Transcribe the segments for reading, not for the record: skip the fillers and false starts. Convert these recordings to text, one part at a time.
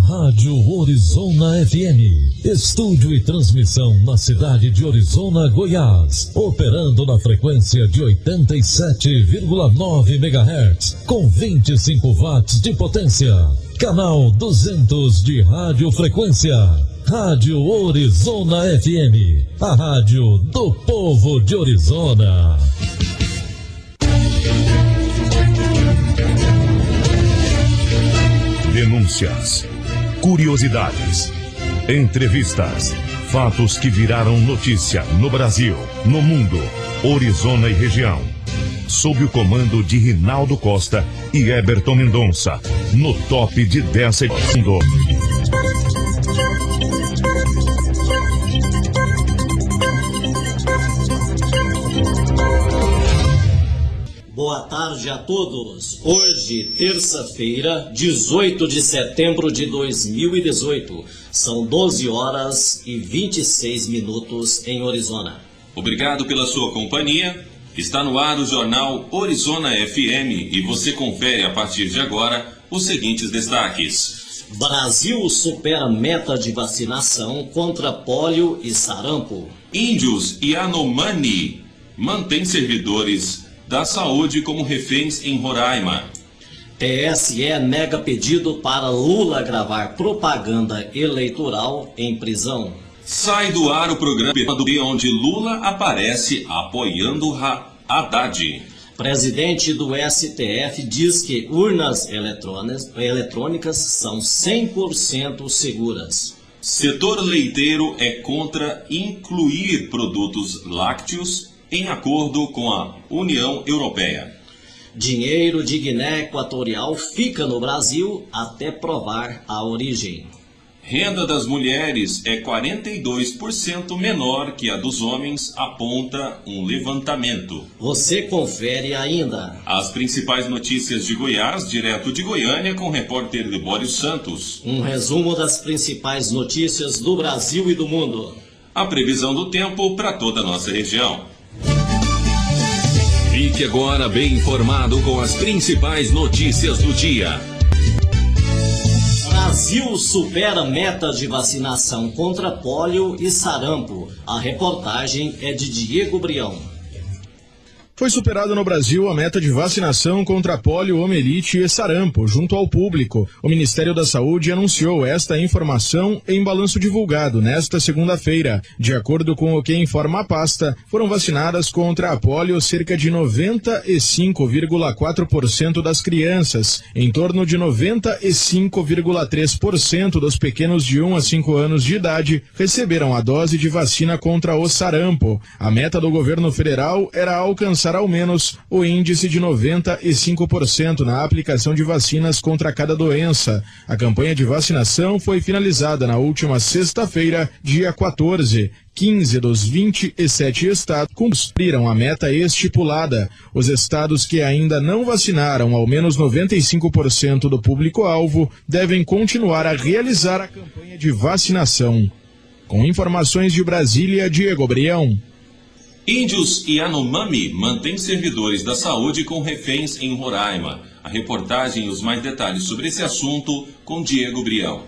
Rádio Orizona FM. Estúdio e transmissão na cidade de Orizona, Goiás. Operando na frequência de 87,9 MHz. Com 25 watts de potência. Canal 200 de radiofrequência. Rádio Orizona FM. A rádio do povo de Orizona. Denúncias, curiosidades, entrevistas, fatos que viraram notícia no Brasil, no mundo, Orizona e região. Sob o comando de Rinaldo Costa e Eberton Mendonça, no top de 10 segundos. Boa tarde a todos. Hoje, terça-feira, 18 de setembro de 2018. São 12 horas e 26 minutos em Orizona. Obrigado pela sua companhia. Está no ar o jornal Orizona FM e você confere a partir de agora os seguintes destaques. Brasil supera meta de vacinação contra pólio e sarampo. Índios e Yanomami mantêm servidores da saúde como reféns em Roraima. TSE nega pedido para Lula gravar propaganda eleitoral em prisão. Sai do ar o programa onde Lula aparece apoiando Haddad. Presidente do STF diz que urnas eletrônicas são 100% seguras. Setor leiteiro é contra incluir produtos lácteos em acordo com a União Europeia. Dinheiro de Guiné Equatorial fica no Brasil até provar a origem. Renda das mulheres é 42% menor que a dos homens, aponta um levantamento. Você confere ainda as principais notícias de Goiás, direto de Goiânia, com o repórter Libório Santos. Um resumo das principais notícias do Brasil e do mundo. A previsão do tempo para toda a nossa região. Fique agora bem informado com as principais notícias do dia. Brasil supera meta de vacinação contra pólio e sarampo. A reportagem é de Diego Brião. Foi superada no Brasil a meta de vacinação contra pólio, omelite e sarampo, junto ao público. O Ministério da Saúde anunciou esta informação em balanço divulgado nesta segunda-feira. De acordo com o que informa a pasta, foram vacinadas contra a pólio cerca de 95,4% das crianças. Em torno de 95,3% dos pequenos de 1 a 5 anos de idade receberam a dose de vacina contra o sarampo. A meta do governo federal era alcançar ao menos o índice de 95% na aplicação de vacinas contra cada doença. A campanha de vacinação foi finalizada na última sexta-feira, dia 14. 15 dos 27 estados cumpriram a meta estipulada. Os estados que ainda não vacinaram ao menos 95% do público-alvo devem continuar a realizar a campanha de vacinação. Com informações de Brasília, Diego Brião. Índios e Yanomami mantêm servidores da saúde com reféns em Roraima. A reportagem e os mais detalhes sobre esse assunto com Diego Brião.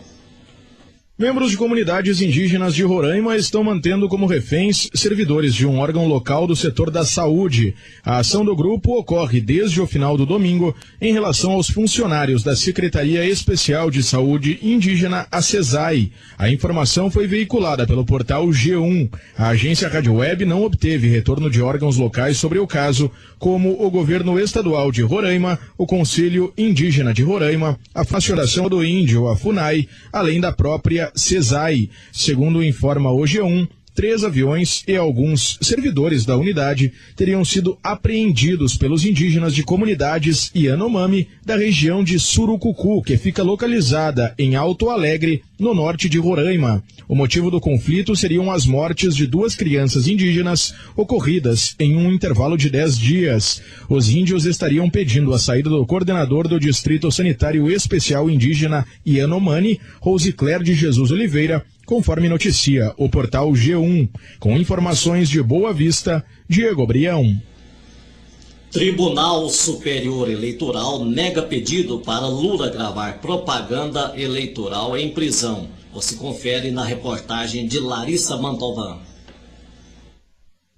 Membros de comunidades indígenas de Roraima estão mantendo como reféns servidores de um órgão local do setor da saúde. A ação do grupo ocorre desde o final do domingo em relação aos funcionários da Secretaria Especial de Saúde Indígena, a CESAI. A informação foi veiculada pelo portal G1. A agência Rádio Web não obteve retorno de órgãos locais sobre o caso, como o governo estadual de Roraima, o Conselho Indígena de Roraima, a Federação do Índio, a FUNAI, além da própria CESAI. Segundo informa o G1, 3 aviões e alguns servidores da unidade teriam sido apreendidos pelos indígenas de comunidades Yanomami da região de Surucucu, que fica localizada em Alto Alegre, no norte de Roraima. O motivo do conflito seriam as mortes de 2 crianças indígenas ocorridas em um intervalo de 10 dias. Os índios estariam pedindo a saída do coordenador do Distrito Sanitário Especial Indígena Yanomami, Rosicler de Jesus Oliveira, conforme noticia o portal G1. Com informações de Boa Vista, Diego Brião. Tribunal Superior Eleitoral nega pedido para Lula gravar propaganda eleitoral em prisão. Você confere na reportagem de Larissa Mantovan.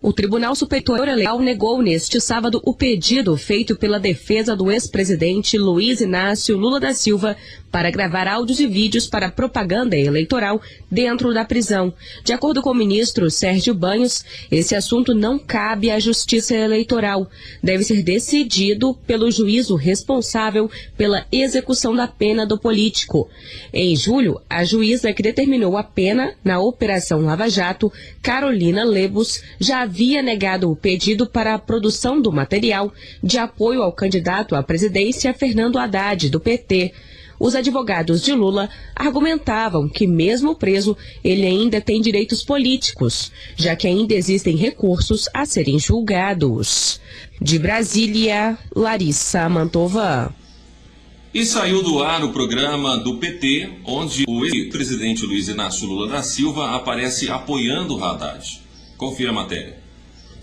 O Tribunal Superior Eleitoral negou neste sábado o pedido feito pela defesa do ex-presidente Luiz Inácio Lula da Silva para gravar áudios e vídeos para propaganda eleitoral dentro da prisão. De acordo com o ministro Sérgio Banhos, esse assunto não cabe à Justiça Eleitoral. Deve ser decidido pelo juízo responsável pela execução da pena do político. Em julho, a juíza que determinou a pena na Operação Lava Jato, Carolina Lebos, já havia negado o pedido para a produção do material de apoio ao candidato à presidência Fernando Haddad, do PT. Os advogados de Lula argumentavam que, mesmo preso, ele ainda tem direitos políticos, já que ainda existem recursos a serem julgados. De Brasília, Larissa Mantova. E saiu do ar o programa do PT, onde o ex-presidente Luiz Inácio Lula da Silva aparece apoiando o Haddad. Confira a matéria.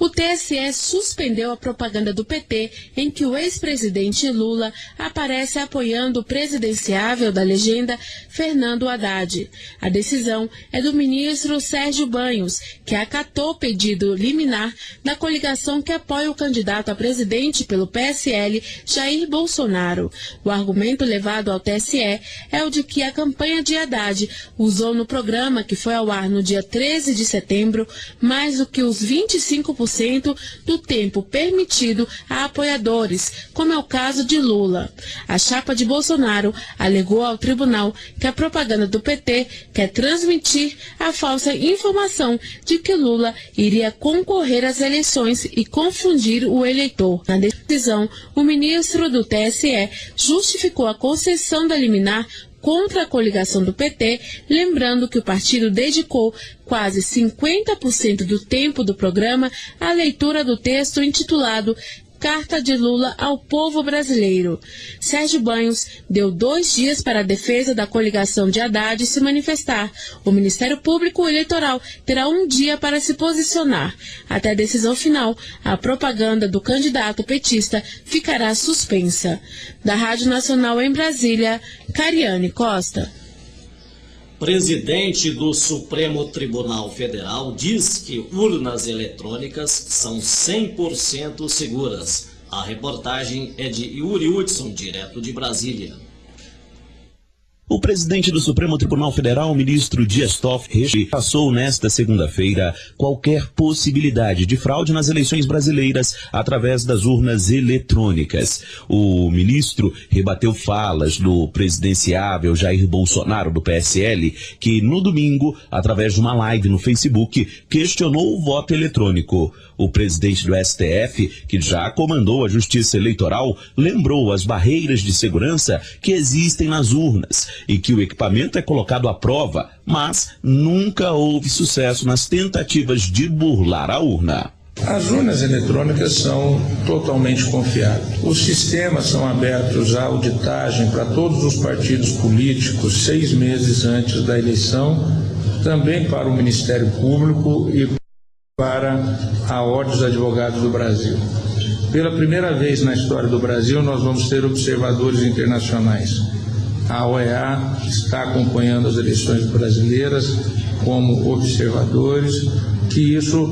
O TSE suspendeu a propaganda do PT em que o ex-presidente Lula aparece apoiando o presidenciável da legenda Fernando Haddad. A decisão é do ministro Sérgio Banhos, que acatou o pedido liminar da coligação que apoia o candidato a presidente pelo PSL, Jair Bolsonaro. O argumento levado ao TSE é o de que a campanha de Haddad usou no programa que foi ao ar no dia 13 de setembro mais do que os 25% do tempo permitido a apoiadores, como é o caso de Lula. A chapa de Bolsonaro alegou ao tribunal que a propaganda do PT quer transmitir a falsa informação de que Lula iria concorrer às eleições e confundir o eleitor. Na decisão, o ministro do TSE justificou a concessão da liminar contra a coligação do PT, lembrando que o partido dedicou quase 50% do tempo do programa à leitura do texto intitulado Carta de Lula ao Povo Brasileiro. Sérgio Banhos deu 2 dias para a defesa da coligação de Haddad se manifestar. O Ministério Público Eleitoral terá 1 dia para se posicionar. Até a decisão final, a propaganda do candidato petista ficará suspensa. Da Rádio Nacional em Brasília, Cariane Costa. Presidente do Supremo Tribunal Federal diz que urnas eletrônicas são 100% seguras. A reportagem é de Yuri Hudson, direto de Brasília. O presidente do Supremo Tribunal Federal, ministro Dias Toffoli, rechaçou nesta segunda-feira qualquer possibilidade de fraude nas eleições brasileiras através das urnas eletrônicas. O ministro rebateu falas do presidenciável Jair Bolsonaro, do PSL, que no domingo, através de uma live no Facebook, questionou o voto eletrônico. O presidente do STF, que já comandou a Justiça Eleitoral, lembrou as barreiras de segurança que existem nas urnas e que o equipamento é colocado à prova, mas nunca houve sucesso nas tentativas de burlar a urna. As urnas eletrônicas são totalmente confiáveis. Os sistemas são abertos à auditagem para todos os partidos políticos 6 meses antes da eleição, também para o Ministério Público e para a Ordem dos Advogados do Brasil. Pela primeira vez na história do Brasil, nós vamos ter observadores internacionais. A OEA está acompanhando as eleições brasileiras como observadores, que isso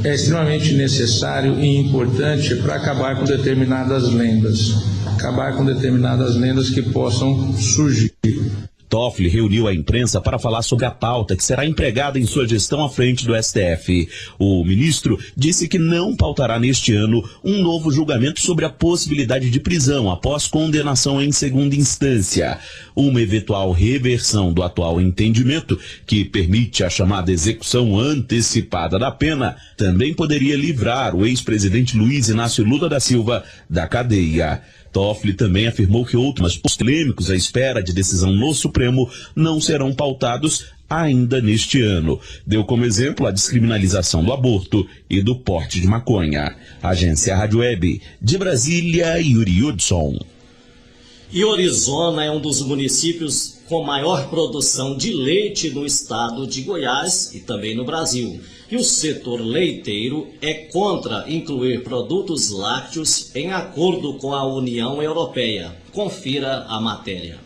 é extremamente necessário e importante para acabar com determinadas lendas que possam surgir. Toffoli reuniu a imprensa para falar sobre a pauta que será empregada em sua gestão à frente do STF. O ministro disse que não pautará neste ano um novo julgamento sobre a possibilidade de prisão após condenação em segunda instância. Uma eventual reversão do atual entendimento, que permite a chamada execução antecipada da pena, também poderia livrar o ex-presidente Luiz Inácio Lula da Silva da cadeia. Toffoli também afirmou que outros polêmicos à espera de decisão no Supremo não serão pautados ainda neste ano. Deu como exemplo a descriminalização do aborto e do porte de maconha. Agência Rádio Web de Brasília, Yuri Hudson. E Orizona é um dos municípios com maior produção de leite no estado de Goiás e também no Brasil. E o setor leiteiro é contra incluir produtos lácteos em acordo com a União Europeia. Confira a matéria.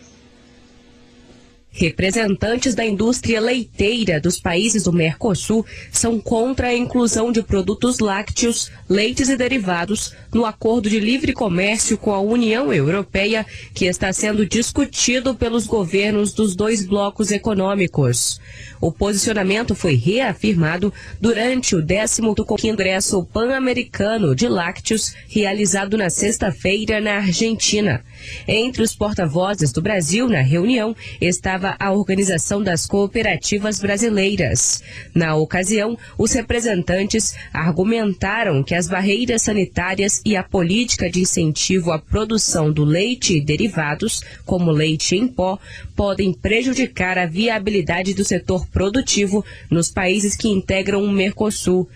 Representantes da indústria leiteira dos países do Mercosul são contra a inclusão de produtos lácteos, leites e derivados no acordo de livre comércio com a União Europeia, que está sendo discutido pelos governos dos dois blocos econômicos. O posicionamento foi reafirmado durante o 15º Congresso Pan-Americano de Lácteos, realizado na sexta-feira na Argentina. Entre os porta-vozes do Brasil na reunião estava a Organização das Cooperativas Brasileiras. Na ocasião, os representantes argumentaram que as barreiras sanitárias e a política de incentivo à produção do leite e derivados, como leite em pó, podem prejudicar a viabilidade do setor produtivo nos países que integram o Mercosul.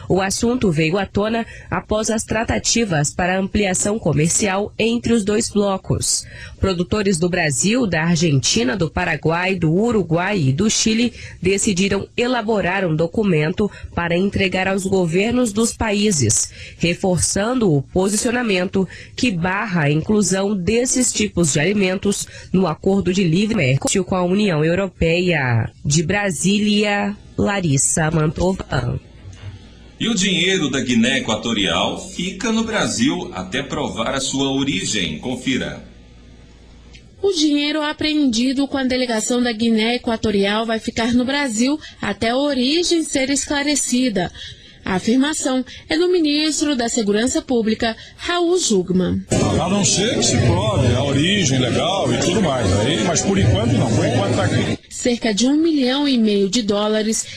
O assunto veio à tona após as tratativas para a ampliação comercial entre os dois blocos. Produtores do Brasil, da Argentina, do Paraguai, do Uruguai e do Chile decidiram elaborar um documento para entregar aos governos dos países, reforçando o posicionamento que barra a inclusão desses tipos de alimentos no acordo de livre comércio com a União Europeia. De Brasília, Larissa Mantova. E o dinheiro da Guiné Equatorial fica no Brasil até provar a sua origem. Confira. O dinheiro apreendido com a delegação da Guiné Equatorial vai ficar no Brasil até a origem ser esclarecida. A afirmação é do ministro da Segurança Pública, Raul Jugman. A não ser que se prove a origem legal e tudo mais. Mas por enquanto não, por enquanto está aqui. Cerca de US$1,5 milhão,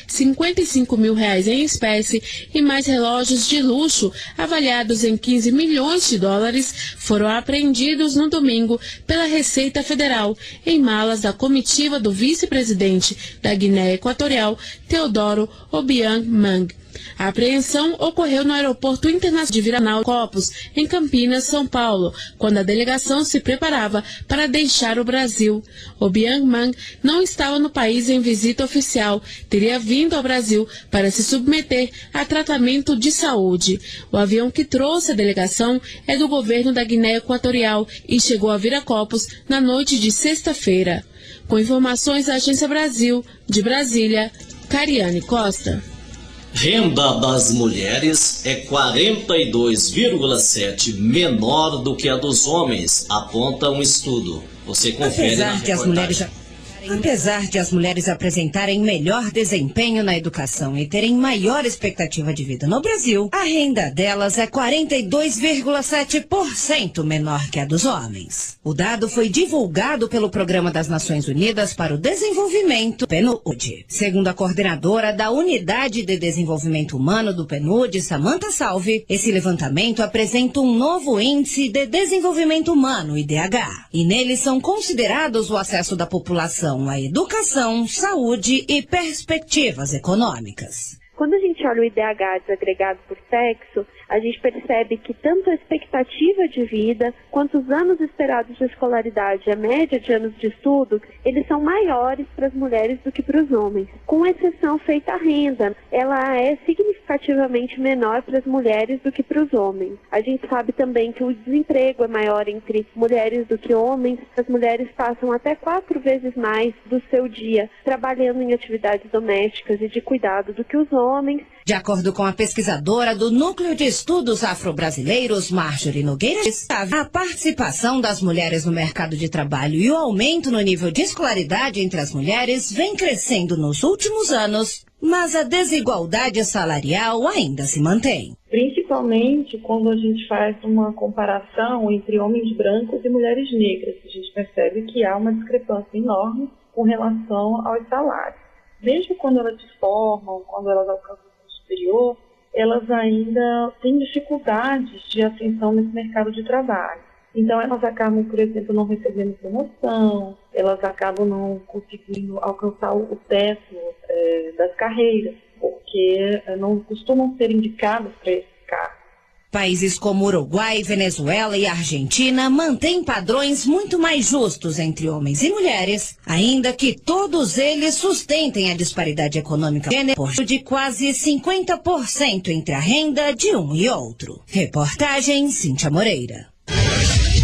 55 mil reais em espécie e mais relógios de luxo avaliados em 15 milhões de dólares foram apreendidos no domingo pela Receita Federal em malas da comitiva do vice-presidente da Guiné Equatorial, Teodoro Obiang Mang. A apreensão ocorreu no Aeroporto Internacional de Viracopos, em Campinas, São Paulo, quando a delegação se preparava para deixar o Brasil. Obiang Mang não estava no país em visita oficial, teria vindo ao Brasil para se submeter a tratamento de saúde. O avião que trouxe a delegação é do governo da Guiné Equatorial e chegou a Viracopos na noite de sexta-feira. Com informações da Agência Brasil, de Brasília, Cariane Costa. Renda das mulheres é 42,7% menor do que a dos homens, aponta um estudo. Você confere na reportagem. Apesar de as mulheres apresentarem melhor desempenho na educação e terem maior expectativa de vida no Brasil, a renda delas é 42,7% menor que a dos homens. O dado foi divulgado pelo Programa das Nações Unidas para o Desenvolvimento, PNUD. Segundo a coordenadora da Unidade de Desenvolvimento Humano do PNUD, Samantha Salve, esse levantamento apresenta um novo Índice de Desenvolvimento Humano, IDH, e nele são considerados o acesso da população a educação, saúde e perspectivas econômicas. Quando a gente olha o IDH desagregado por sexo, a gente percebe que tanto a expectativa de vida quanto os anos esperados de escolaridade e a média de anos de estudo, eles são maiores para as mulheres do que para os homens. Com exceção feita a renda, ela é significativamente menor para as mulheres do que para os homens. A gente sabe também que o desemprego é maior entre mulheres do que homens. As mulheres passam até 4 vezes mais do seu dia trabalhando em atividades domésticas e de cuidado do que os homens. De acordo com a pesquisadora do Núcleo de Estudos Afro-Brasileiros, Marjorie Nogueira, a participação das mulheres no mercado de trabalho e o aumento no nível de escolaridade entre as mulheres vem crescendo nos últimos anos, mas a desigualdade salarial ainda se mantém. Principalmente quando a gente faz uma comparação entre homens brancos e mulheres negras, a gente percebe que há uma discrepância enorme com relação aos salários. Mesmo quando elas se formam, quando elas alcançam o superior, elas ainda têm dificuldades de ascensão nesse mercado de trabalho. Então elas acabam, por exemplo, não recebendo promoção, elas acabam não conseguindo alcançar o teto das carreiras, porque não costumam ser indicadas para esse cargo. Países como Uruguai, Venezuela e Argentina mantêm padrões muito mais justos entre homens e mulheres, ainda que todos eles sustentem a disparidade econômica de quase 50% entre a renda de um e outro. Reportagem Cíntia Moreira.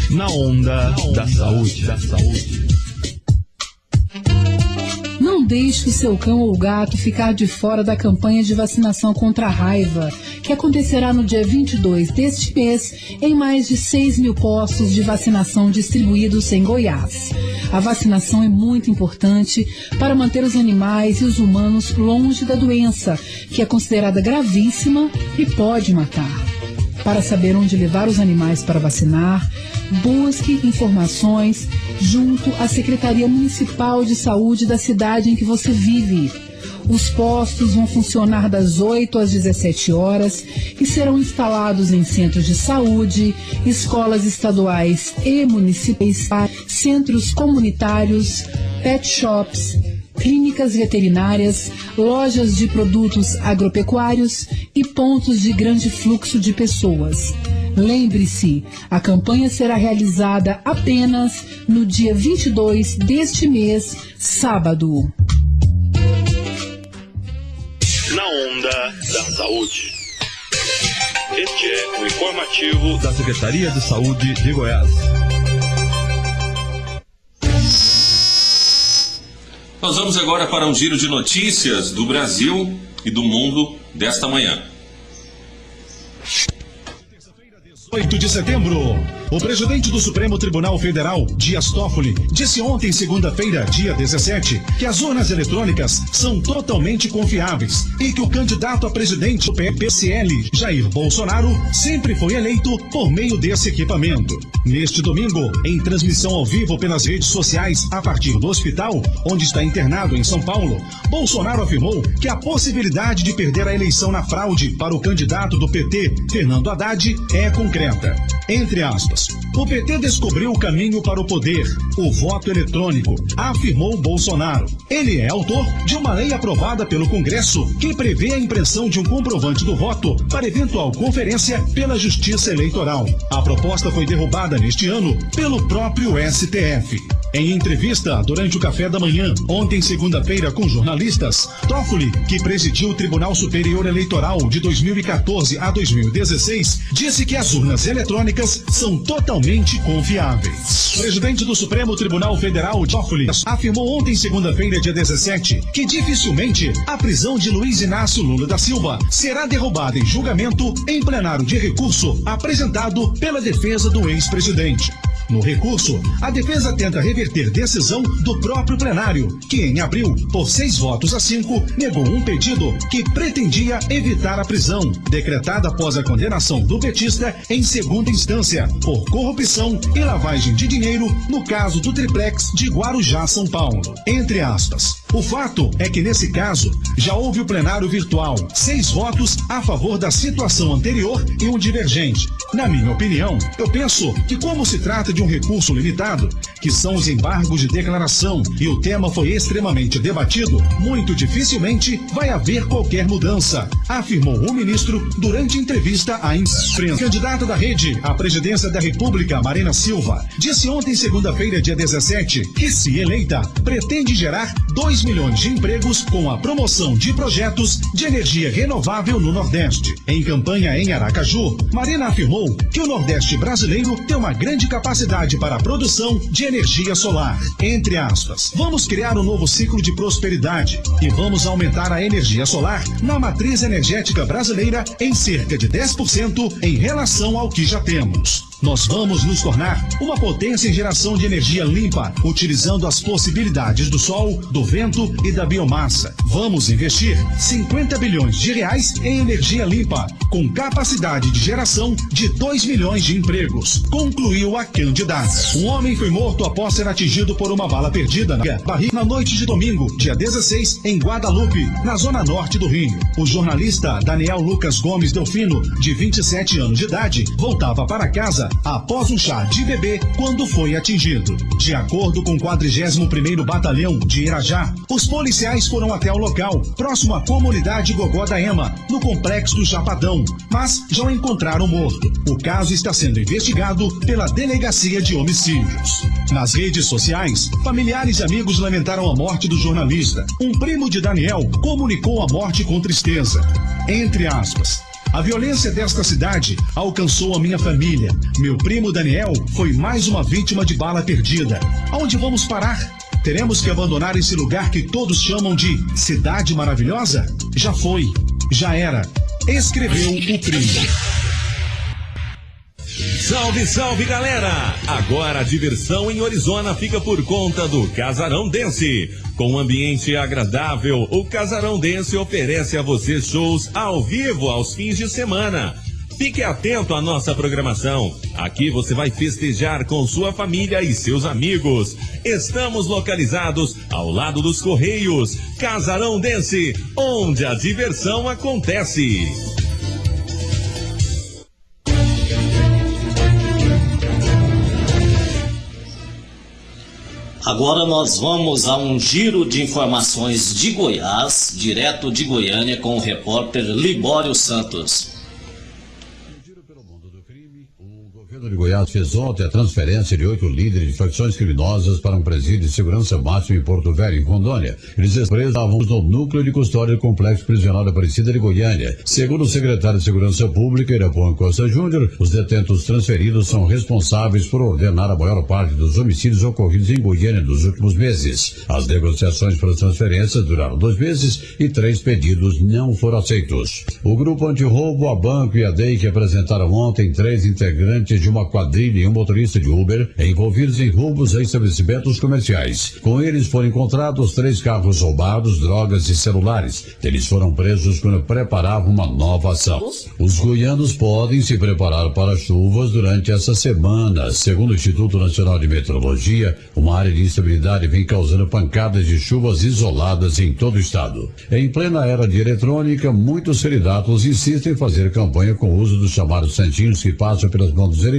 Na onda da saúde. Não deixe o seu cão ou gato ficar de fora da campanha de vacinação contra a raiva, que acontecerá no dia 22 deste mês em mais de 6 mil postos de vacinação distribuídos em Goiás. A vacinação é muito importante para manter os animais e os humanos longe da doença, que é considerada gravíssima e pode matar. Para saber onde levar os animais para vacinar, busque informações junto à Secretaria Municipal de Saúde da cidade em que você vive. Os postos vão funcionar das 8 às 17 horas e serão instalados em centros de saúde, escolas estaduais e municipais, centros comunitários, pet shops, clínicas veterinárias, lojas de produtos agropecuários e pontos de grande fluxo de pessoas. Lembre-se, a campanha será realizada apenas no dia 22 deste mês, sábado. Na onda da saúde. Este é o informativo da Secretaria de Saúde de Goiás. Nós vamos agora para um giro de notícias do Brasil e do mundo desta manhã. 8 de setembro. O presidente do Supremo Tribunal Federal, Dias Toffoli, disse ontem, segunda-feira, dia 17, que as urnas eletrônicas são totalmente confiáveis e que o candidato a presidente do PSL, Jair Bolsonaro, sempre foi eleito por meio desse equipamento. Neste domingo, em transmissão ao vivo pelas redes sociais a partir do hospital, onde está internado em São Paulo, Bolsonaro afirmou que a possibilidade de perder a eleição na fraude para o candidato do PT, Fernando Haddad, é concreta. Entre aspas, o PT descobriu o caminho para o poder, o voto eletrônico, afirmou Bolsonaro. Ele é autor de uma lei aprovada pelo Congresso que prevê a impressão de um comprovante do voto para eventual conferência pela Justiça Eleitoral. A proposta foi derrubada neste ano pelo próprio STF. Em entrevista durante o café da manhã, ontem segunda-feira com jornalistas, Toffoli, que presidiu o Tribunal Superior Eleitoral de 2014 a 2016, disse que as urnas eletrônicas são totalmente confiáveis. O presidente do Supremo Tribunal Federal, Toffoli, afirmou ontem segunda-feira, dia 17, que dificilmente a prisão de Luiz Inácio Lula da Silva será derrubada em julgamento em plenário de recurso apresentado pela defesa do ex-presidente. No recurso, a defesa tenta reverter decisão do próprio plenário, que em abril, por 6 votos a 5, negou um pedido que pretendia evitar a prisão, decretada após a condenação do petista em segunda instância, por corrupção e lavagem de dinheiro no caso do triplex de Guarujá, São Paulo. Entre aspas. O fato é que nesse caso, já houve o plenário virtual, 6 votos a favor da situação anterior e um divergente. Na minha opinião, eu penso que como se trata de um recurso limitado, que são os embargos de declaração, e o tema foi extremamente debatido, muito dificilmente vai haver qualquer mudança, afirmou o ministro durante entrevista à imprensa. Candidata da rede à presidência da República, Marina Silva, disse ontem, segunda-feira, dia 17, que se eleita, pretende gerar 2 milhões de empregos com a promoção de projetos de energia renovável no Nordeste. Em campanha em Aracaju, Marina afirmou que o Nordeste brasileiro tem uma grande capacidade para a produção de energia solar. Entre aspas, vamos criar um novo ciclo de prosperidade e vamos aumentar a energia solar na matriz energética brasileira em cerca de 10% em relação ao que já temos. Nós vamos nos tornar uma potência em geração de energia limpa, utilizando as possibilidades do sol, do vento e da biomassa. Vamos investir 50 bilhões de reais em energia limpa, com capacidade de geração de 2 milhões de empregos, concluiu a candidata. Um homem foi morto após ser atingido por uma bala perdida na barriga na noite de domingo, dia 16, em Guadalupe, na zona norte do Rio. O jornalista Daniel Lucas Gomes Delfino, de 27 anos de idade, voltava para casa casa após um chá de bebê quando foi atingido. De acordo com o 41º Batalhão de Irajá, os policiais foram até o local, próximo à comunidade Gogó da Ema, no complexo do Chapadão, mas já o encontraram morto. O caso está sendo investigado pela Delegacia de Homicídios. Nas redes sociais, familiares e amigos lamentaram a morte do jornalista. Um primo de Daniel comunicou a morte com tristeza. Entre aspas, a violência desta cidade alcançou a minha família. Meu primo Daniel foi mais uma vítima de bala perdida. Aonde vamos parar? Teremos que abandonar esse lugar que todos chamam de Cidade Maravilhosa? Já foi, já era. Escreveu o primo. Salve, salve, galera! Agora a diversão em Orizona fica por conta do Casarão Dance. Com um ambiente agradável, o Casarão Dance oferece a você shows ao vivo aos fins de semana. Fique atento à nossa programação. Aqui você vai festejar com sua família e seus amigos. Estamos localizados ao lado dos Correios. Casarão Dance, onde a diversão acontece. Agora nós vamos a um giro de informações de Goiás, direto de Goiânia, com o repórter Libório Santos. O governo de Goiás fez ontem a transferência de 8 líderes de facções criminosas para um presídio de segurança máxima em Porto Velho, em Rondônia. Eles estavam no núcleo de custódia do complexo prisional da Aparecida de Goiânia. Segundo o secretário de Segurança Pública, Irapuan Costa Júnior, os detentos transferidos são responsáveis por ordenar a maior parte dos homicídios ocorridos em Goiânia nos últimos meses. As negociações para as transferências duraram 2 meses e 3 pedidos não foram aceitos. O grupo antirroubo, a Banco e a DEIC apresentaram ontem 3 integrantes de uma quadrilha e um motorista de Uber envolvidos em roubos a estabelecimentos comerciais. Com eles foram encontrados 3 carros roubados, drogas e celulares. Eles foram presos quando preparavam uma nova ação. Os goianos podem se preparar para chuvas durante essa semana. Segundo o Instituto Nacional de Meteorologia, uma área de instabilidade vem causando pancadas de chuvas isoladas em todo o estado. Em plena era de eletrônica, muitos candidatos insistem em fazer campanha com o uso dos chamados santinhos que passam pelas mãos dos eleitores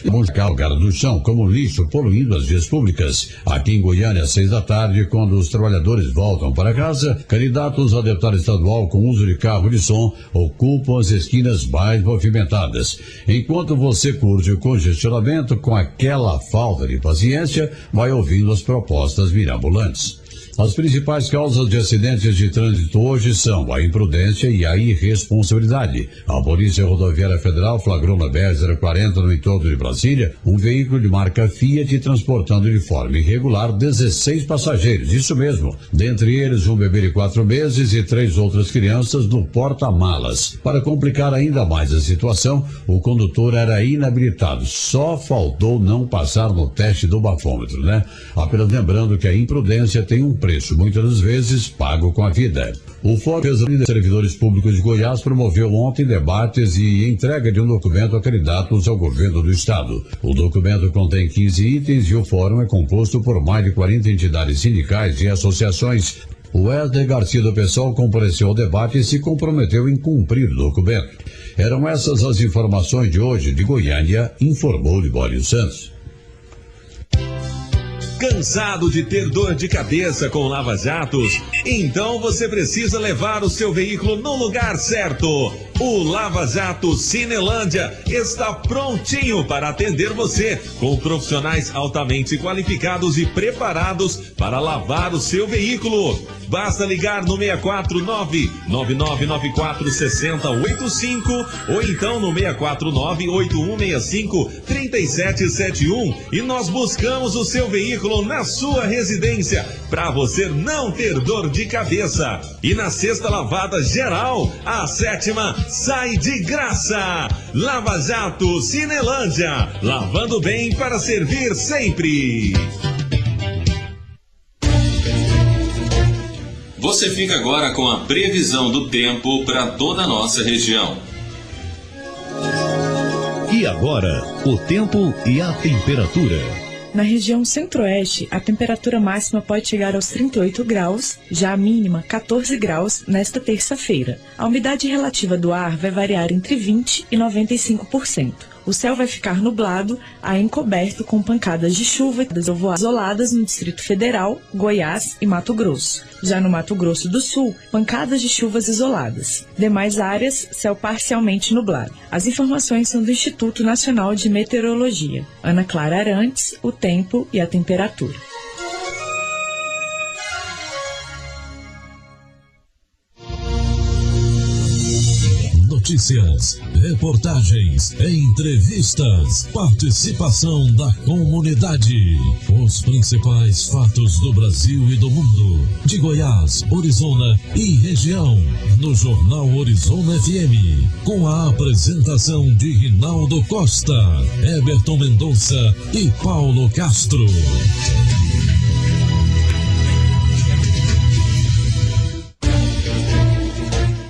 e vão carregar no chão como lixo, poluindo as vias públicas. Aqui em Goiânia, às 6 da tarde, quando os trabalhadores voltam para casa, candidatos a deputado estadual com uso de carro de som ocupam as esquinas mais movimentadas. Enquanto você curte o congestionamento com aquela falta de paciência, vai ouvindo as propostas mirabolantes. As principais causas de acidentes de trânsito hoje são a imprudência e a irresponsabilidade. A Polícia Rodoviária Federal flagrou na BR-040, no entorno de Brasília, um veículo de marca Fiat transportando de forma irregular 16 passageiros. Isso mesmo, dentre eles um bebê de 4 meses e 3 outras crianças no porta-malas. Para complicar ainda mais a situação, o condutor era inabilitado. Só faltou não passar no teste do bafômetro, né? Apenas lembrando que a imprudência tem um preço, muitas das vezes, pago com a vida. O Fórum de Servidores Públicos de Goiás promoveu ontem debates e entrega de um documento a candidatos ao governo do estado. O documento contém 15 itens e o fórum é composto por mais de 40 entidades sindicais e associações. O Wesley Garcia do PSOL compareceu ao debate e se comprometeu em cumprir o documento. Eram essas as informações de hoje de Goiânia, informou Libório Santos. Cansado de ter dor de cabeça com lava-jatos? Então você precisa levar o seu veículo no lugar certo. O Lava Jato Cinelândia está prontinho para atender você, com profissionais altamente qualificados e preparados para lavar o seu veículo. Basta ligar no 649-9994-6085 ou então no 649-8165-3771 e nós buscamos o seu veículo na sua residência para você não ter dor de cabeça. E na sexta lavada geral, a 7ª sai de graça. Lava Jato Cinelândia, lavando bem para servir sempre. Você fica agora com a previsão do tempo para toda a nossa região. E agora, o tempo e a temperatura. Na região centro-oeste, a temperatura máxima pode chegar aos 38 graus, já a mínima 14 graus nesta terça-feira. A umidade relativa do ar vai variar entre 20% e 95%. O céu vai ficar nublado a encoberto com pancadas de chuva isoladas no Distrito Federal, Goiás e Mato Grosso. Já no Mato Grosso do Sul, pancadas de chuvas isoladas. Demais áreas, céu parcialmente nublado. As informações são do Instituto Nacional de Meteorologia. Ana Clara Arantes, o tempo e a temperatura. Notícias, reportagens, entrevistas, participação da comunidade. Os principais fatos do Brasil e do mundo, de Goiás, Orizona e região, no Jornal Orizona FM, com a apresentação de Rinaldo Costa, Eberton Mendonça e Paulo Castro.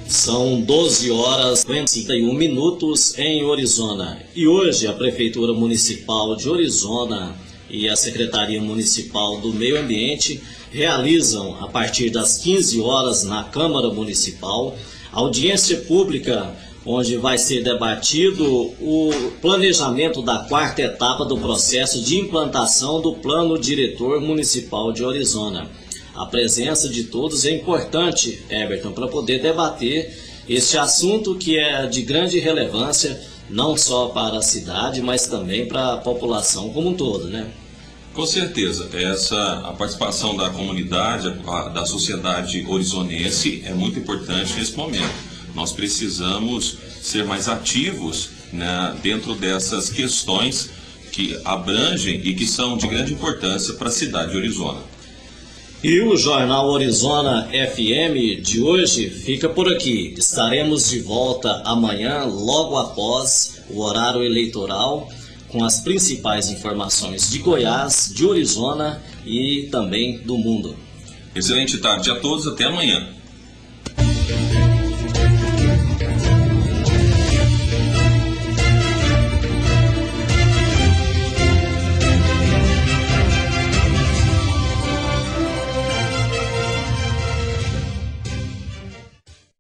São 12 horas e 51 minutos em Orizona. E hoje a Prefeitura Municipal de Orizona e a Secretaria Municipal do Meio Ambiente realizam, a partir das 15 horas na Câmara Municipal, audiência pública onde vai ser debatido o planejamento da 4ª etapa do processo de implantação do Plano Diretor Municipal de Orizona. A presença de todos é importante, Eberton, para poder debater este assunto que é de grande relevância, não só para a cidade, mas também para a população como um todo, né? Com certeza, a participação da comunidade, da sociedade orizonense é muito importante nesse momento. Nós precisamos ser mais ativos, né, dentro dessas questões que abrangem e que são de grande importância para a cidade de Orizona. E o Jornal Orizona FM de hoje fica por aqui. Estaremos de volta amanhã, logo após o horário eleitoral, com as principais informações de Goiás, de Orizona e também do mundo. Excelente tarde a todos, até amanhã.